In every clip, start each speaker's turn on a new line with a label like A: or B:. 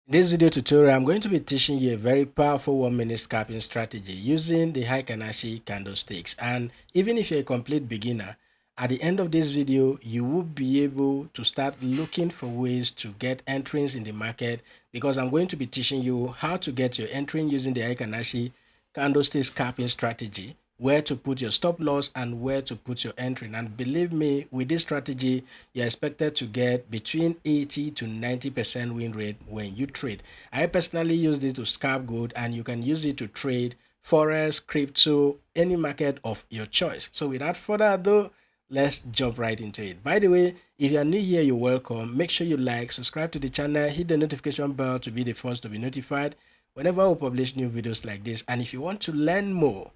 A: In this video tutorial, I'm going to be teaching you a very powerful 1-minute scalping strategy using the Heikin-Ashi candlesticks. And even if you're a complete beginner, at the end of this video, you will be able to start looking for ways to get entries in the market, because I'm going to be teaching you how to get your entry using the Heikin-Ashi candlestick scalping strategy, where to put your stop loss and where to put your entry. And believe me, with this strategy, you're expected to get between 80 to 90% win rate when you trade. I personally use this to scalp gold, and you can use it to trade forex, crypto, any market of your choice. So without further ado, let's jump right into it. By the way, if you are new here, you're welcome. Make sure you like, subscribe to the channel, hit the notification bell to be the first to be notified whenever we publish new videos like this. And if you want to learn more,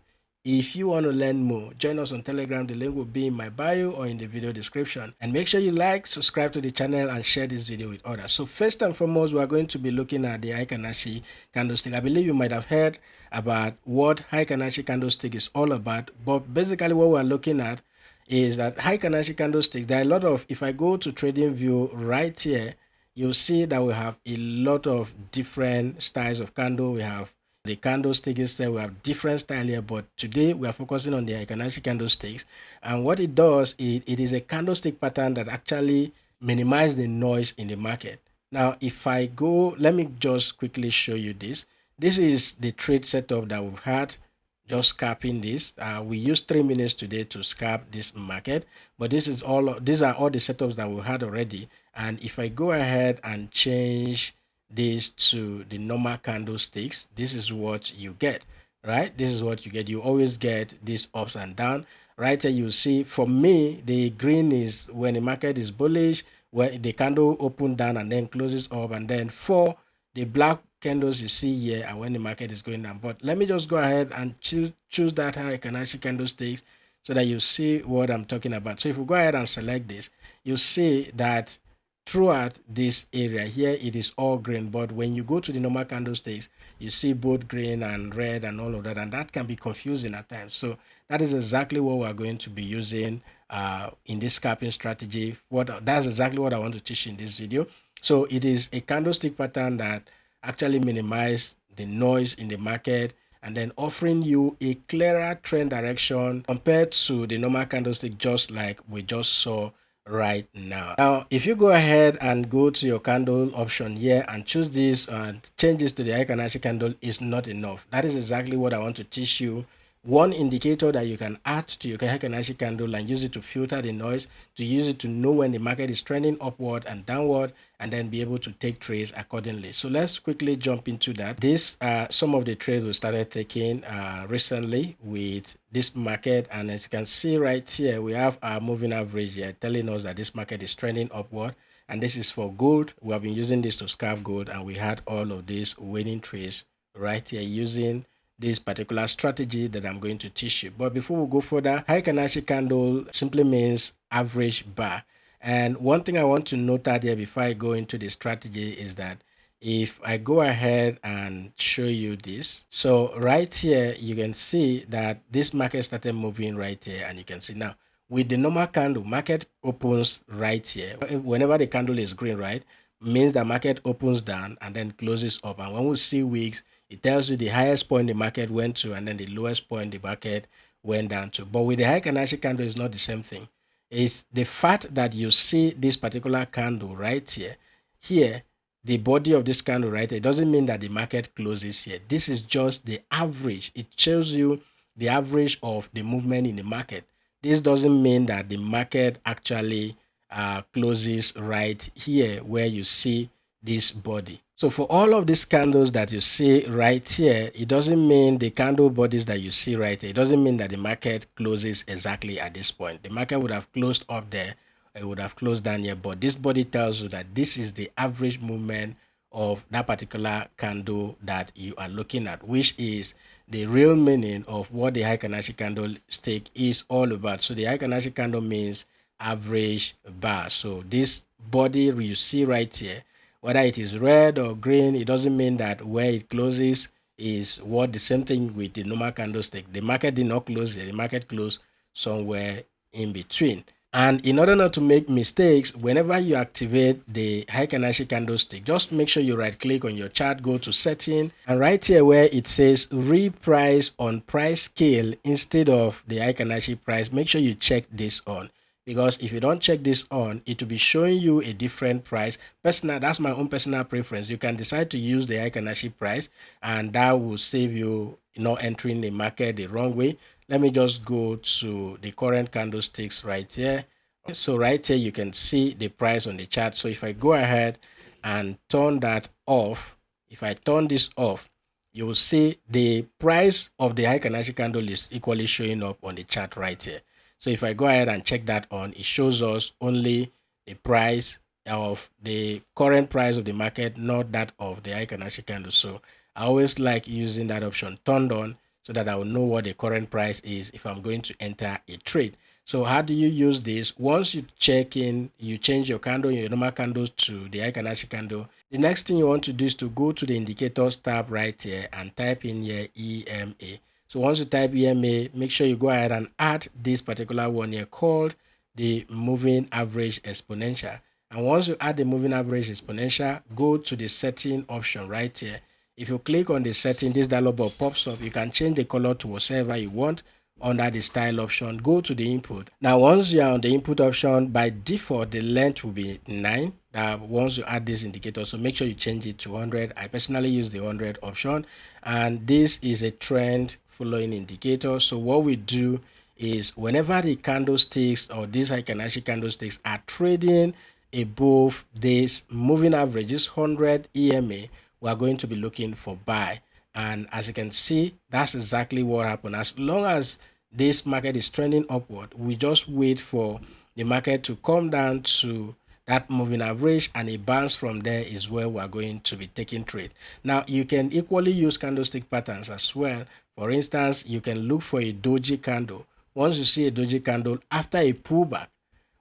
A: join us on Telegram. The link will be in my bio or in the video description. And make sure you like, subscribe to the channel, and share this video with others. So first and foremost, we are going to be looking at the Heikin-Ashi candlestick. I believe you might have heard about what Heikin-Ashi candlestick is all about. But basically what we are looking at is that Heikin-Ashi candlestick, there are a lot of, if I go to trading view right here, you'll see that we have a lot of different styles of candle. We have the candlestick itself, we have different style here, but today we are focusing on the Heikin-Ashi candlesticks. And what it does, it is a candlestick pattern that actually minimizes the noise in the market. Now, if I go, let me just quickly show you this. This is the trade setup that we've had, just scalping this. We used 3 minutes today to scalp this market, but these are all the setups that we had already. And if I go ahead and change this to the normal candlesticks, this is what you get, right? This is what you get. You always get this ups and down. Right here you see, for me, the green is when the market is bullish, when the candle open down and then closes up, and then for the black candles you see here are when the market is going down. But let me just go ahead and choose that Heikin-Ashi candlesticks so that you see what I'm talking about. So if we go ahead and select this, you see that throughout this area here it is all green, but when you go to the normal candlesticks, you see both green and red and all of that, and that can be confusing at times. So that is exactly what we're going to be using in this scalping strategy. That's exactly what I want to teach in this video. So it is a candlestick pattern that actually minimizes the noise in the market, and then offering you a clearer trend direction compared to the normal candlestick, just like we just saw right now. Now, if you go ahead and go to your candle option here and choose this and change this to the Heikin-Ashi candle, is not enough. That is exactly what I want to teach you. One indicator that you can add to your Heikin-Ashi candle and use it to filter the noise, to use it to know when the market is trending upward and downward, and then be able to take trades accordingly. So let's quickly jump into that. This some of the trades we started taking recently with this market, and as you can see right here, we have our moving average here telling us that this market is trending upward. And this is for gold. We have been using this to scalp gold, and we had all of these winning trades right here using this particular strategy that I'm going to teach you. But before we go further, Heikin-Ashi candle simply means average bar. And one thing I want to note out here before I go into the strategy is that if I go ahead and show you this, so right here you can see that this market started moving right here, and you can see now with the normal candle, market opens right here. Whenever the candle is green, right, means the market opens down and then closes up. And when we see wicks, it tells you the highest point the market went to and then the lowest point the market went down to. But with the Heikin-Ashi candle, it's not the same thing. It's the fact that you see this particular candle right here, the body of this candle right here, it doesn't mean that the market closes here. This is just the average. It shows you the average of the movement in the market. This doesn't mean that the market actually closes right here where you see this body. So for all of these candles that you see right here, it doesn't mean the candle bodies that you see right here, it doesn't mean that the market closes exactly at this point. The market would have closed up there, it would have closed down here, but this body tells you that this is the average movement of that particular candle that you are looking at, which is the real meaning of what the Heikin-Ashi candlestick is all about. So the Heikin-Ashi candle means average bar. So this body you see right here, whether it is red or green, it doesn't mean that where it closes is what the same thing with the normal candlestick. The market did not close there, the market closed somewhere in between. And in order not to make mistakes, whenever you activate the Heikin candlestick, just make sure you right click on your chart, go to setting, and right here where it says reprice on price scale instead of the Heikin price, make sure you check this on. Because if you don't check this on, it will be showing you a different price. Personal, that's my own personal preference. You can decide to use the Heikin price, and that will save you not entering the market the wrong way. Let me just go to the current candlesticks right here. So right here, you can see the price on the chart. So if I go ahead and turn that off, if I turn this off, you will see the price of the Heikin candle is equally showing up on the chart right here. So if I go ahead and check that on, it shows us only the price of the current price of the market, not that of the Heikin candle. So I always like using that option turned on so that I will know what the current price is if I'm going to enter a trade. So how do you use this? Once you check in, you change your candle, your normal candles to the Heikin candle. The next thing you want to do is to go to the indicators tab right here and type in here EMA. So once you type EMA, make sure you go ahead and add this particular one here called the moving average exponential. And once you add the moving average exponential, go to the setting option right here. If you click on the setting, this dialog box pops up. You can change the color to whatever you want under the style option. Go to the input. Now, once you are on the input option, by default, the length will be 9. Once you add this indicator, so make sure you change it to 100. I personally use the 100 option, and this is a trend following indicator. So what we do is whenever the candlesticks or these Heikin candlesticks are trading above this moving average, this 100 EMA, we are going to be looking for buy. And as you can see, that's exactly what happened. As long as this market is trending upward, we just wait for the market to come down to that moving average, and a bounce from there is where we are going to be taking trade. Now, you can equally use candlestick patterns as well. For instance, you can look for a doji candle. Once you see a doji candle after a pullback,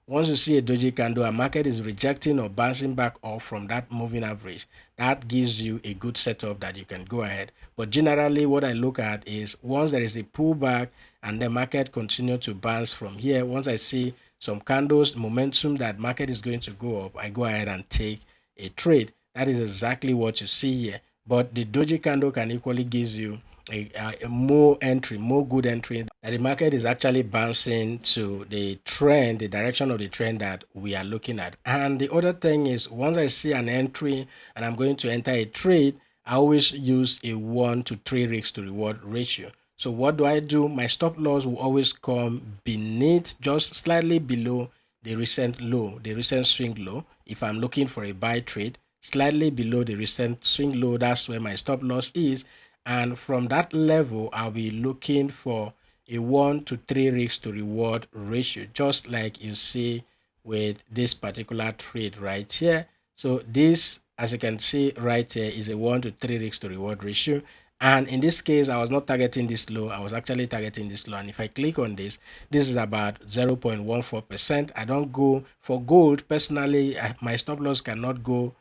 A: once you see a doji candle, a market is rejecting or bouncing back off from that moving average, that gives you a good setup that you can go ahead. But generally, what I look at is once there is a pullback and the market continue to bounce from here, once I see some candles momentum that market is going to go up, I go ahead and take a trade. That is exactly what you see here. But the doji candle can equally give you a more good entry, that the market is actually bouncing to the trend, the direction of the trend that we are looking at. And the other thing is, once I see an entry and I'm going to enter a trade, I always use a 1 to 3 risk to reward ratio. So what do? My stop loss will always come beneath, just slightly below the recent low, the recent swing low. If I'm looking for a buy trade, slightly below the recent swing low, that's where my stop loss is. And from that level, I'll be looking for a 1 to 3 risk to reward ratio, just like you see with this particular trade right here. So this, as you can see right here, is a 1 to 3 risk to reward ratio. And in this case, I was not targeting this low. I was actually targeting this low. And if I click on this, this is about 0.14%. I don't go for gold. Personally, my stop loss cannot go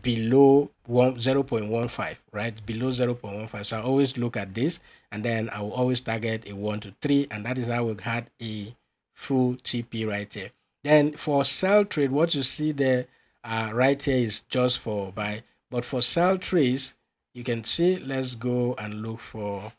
A: below 0.15, right? Below 0.15. So I always look at this, and then I will always target a 1 to 3. And that is how we had a full TP right here. Then for sell trade, what you see there right here is just for buy. But for sell trades, you can see, let's go and look for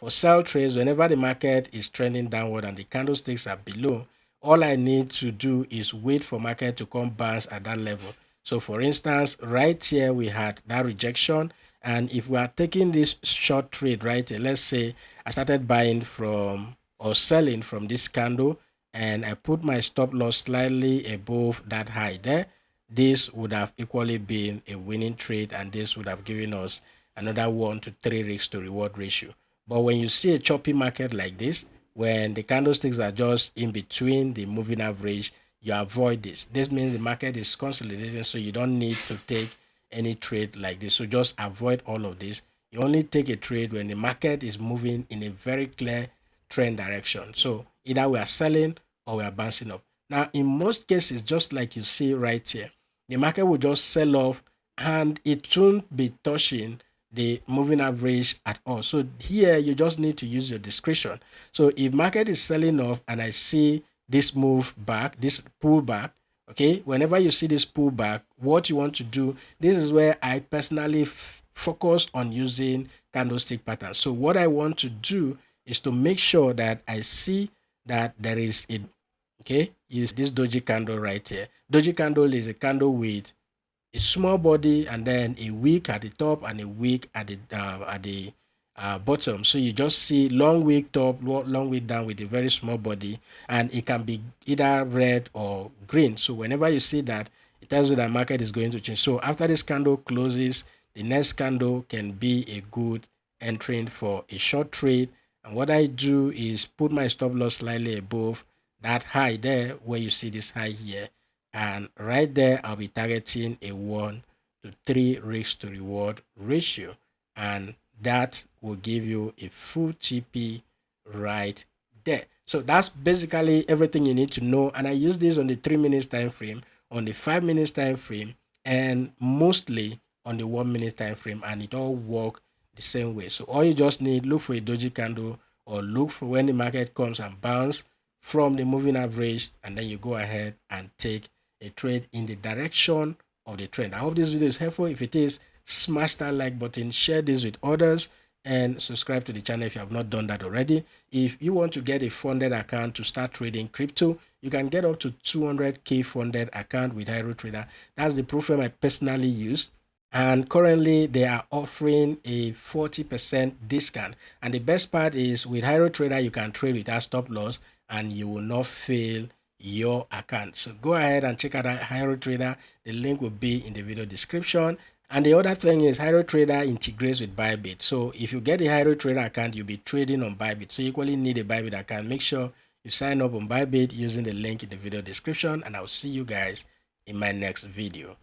A: sell trades. Whenever the market is trending downward and the candlesticks are below, all I need to do is wait for market to come bounce at that level. So for instance, right here we had that rejection, and if we are taking this short trade right here, let's say I started buying from or selling from this candle, and I put my stop loss slightly above that high there, this would have equally been a winning trade, and this would have given us another 1 to 3 risk to reward ratio. But when you see a choppy market like this, when the candlesticks are just in between the moving average, you avoid this. This means the market is consolidating, so you don't need to take any trade like this. So just avoid all of this. You only take a trade when the market is moving in a very clear trend direction. So either we are selling or we are bouncing up. Now, in most cases, just like you see right here, the market will just sell off and it won't be touching the moving average at all. So here you just need to use your discretion. So if market is selling off and I see this move back, this pullback. Okay, whenever you see this pullback, what you want to do, this is where I personally focus on using candlestick patterns. So what I want to do is to make sure that I see that there is a, okay, use this doji candle right here. Doji candle is a candle with a small body and then a wick at the top and a wick at the bottom. So you just see long wick top, long wick down with a very small body, and it can be either red or green. So whenever you see that, it tells you that market is going to change. So after this candle closes, the next candle can be a good entry for a short trade. And what I do is put my stop loss slightly above that high there, where you see this high here, and right there I'll be targeting a 1 to 3 risk to reward ratio, and that will give you a full TP right there. So that's basically everything you need to know, and I use this on the 3 minutes time frame, on the 5 minutes time frame, and mostly on the 1 minute time frame, and it all work the same way. So all you just need, look for a doji candle or look for when the market comes and bounce from the moving average, and then you go ahead and take a trade in the direction of the trend. I hope this video is helpful. If it is, smash that like button, share this with others, and subscribe to the channel if you have not done that already. If you want to get a funded account to start trading crypto, you can get up to 200k funded account with 𝗘𝗏𝗙. That's the proof I personally use, and currently they are offering a 40% discount. And the best part is with 𝗘𝗏𝗙 you can trade without stop loss and you will not fail your account. So go ahead and check out 𝗘𝗏𝗙. The link will be in the video description. And the other thing is 𝗘𝗏𝗙 integrates with Bybit. So if you get a 𝗘𝗏𝗙 account, you'll be trading on Bybit. So you equally need a Bybit account. Make sure you sign up on Bybit using the link in the video description, and I'll see you guys in my next video.